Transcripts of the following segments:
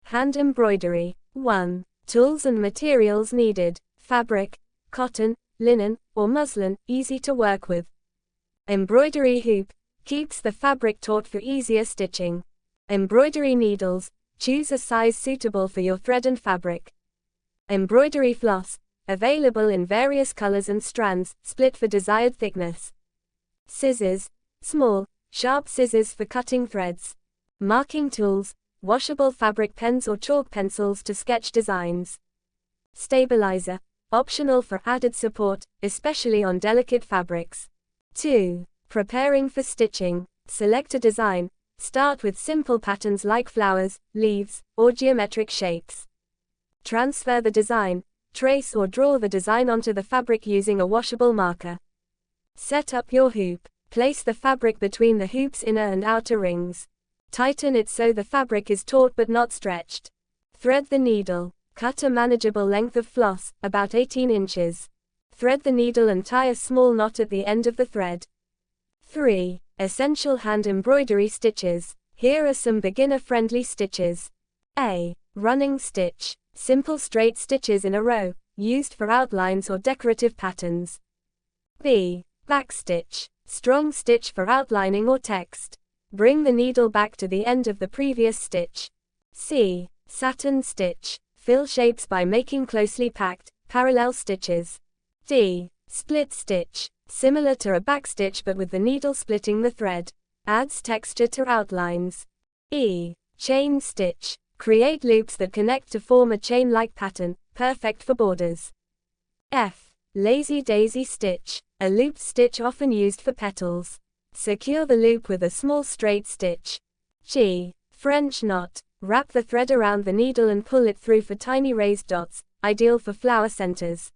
Hand embroidery. 1. Tools and materials needed. Fabric, cotton, linen, or muslin, easy to work with. Embroidery hoop, keeps the fabric taut for easier stitching. Embroidery needles, choose a size suitable for your thread and fabric. Embroidery floss, available in various colors and strands, split for desired thickness. Scissors, small, sharp scissors for cutting threads. Marking tools, washable fabric pens or chalk pencils to sketch designs. Stabilizer, optional for added support, especially on delicate fabrics. 2. Preparing for stitching. Select a design. Start with simple patterns like flowers, leaves, or geometric shapes. Transfer the design. Trace or draw the design onto the fabric using a washable marker. Set up your hoop. Place the fabric between the hoop's inner and outer rings. Tighten it so the fabric is taut but not stretched. Thread the needle. Cut a manageable length of floss, about 18 inches. Thread the needle and tie a small knot at the end of the thread. 3. Essential hand embroidery stitches. Here are some beginner-friendly stitches. A. Running stitch. Simple straight stitches in a row, used for outlines or decorative patterns. B. Backstitch. Strong stitch for outlining or text. Bring the needle back to the end of the previous stitch. C. Satin stitch. Fill shapes by making closely packed, parallel stitches. D. Split stitch. Similar to a backstitch but with the needle splitting the thread. Adds texture to outlines. E. Chain stitch. Create loops that connect to form a chain-like pattern, perfect for borders. F. Lazy daisy stitch. A looped stitch often used for petals. Secure the loop with a small straight stitch. G. French knot. Wrap the thread around the needle and pull it through for tiny raised dots, ideal for flower centers.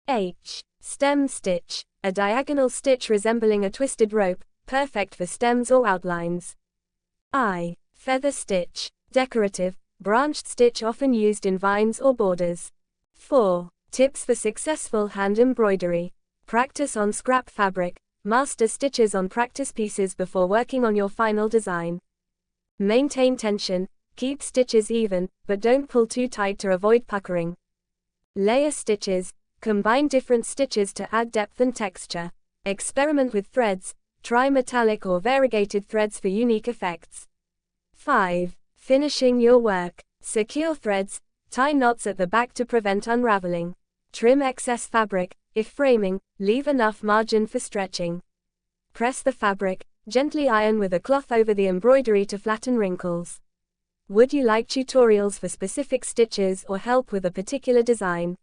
H. Stem stitch. A diagonal stitch resembling a twisted rope, perfect for stems or outlines. I. Feather stitch. Decorative, branched stitch often used in vines or borders. 4. Tips for successful hand embroidery. Practice on scrap fabric. Master stitches on practice pieces before working on your final design. Maintain tension. Keep stitches even, but don't pull too tight to avoid puckering. Layer stitches. Combine different stitches to add depth and texture. Experiment with threads. Try metallic or variegated threads for unique effects. 5. Finishing your work. Secure threads. Tie knots at the back to prevent unraveling. Trim excess fabric. If framing, leave enough margin for stretching. Press the fabric. Gently iron with a cloth over the embroidery to flatten wrinkles. Would you like tutorials for specific stitches or help with a particular design?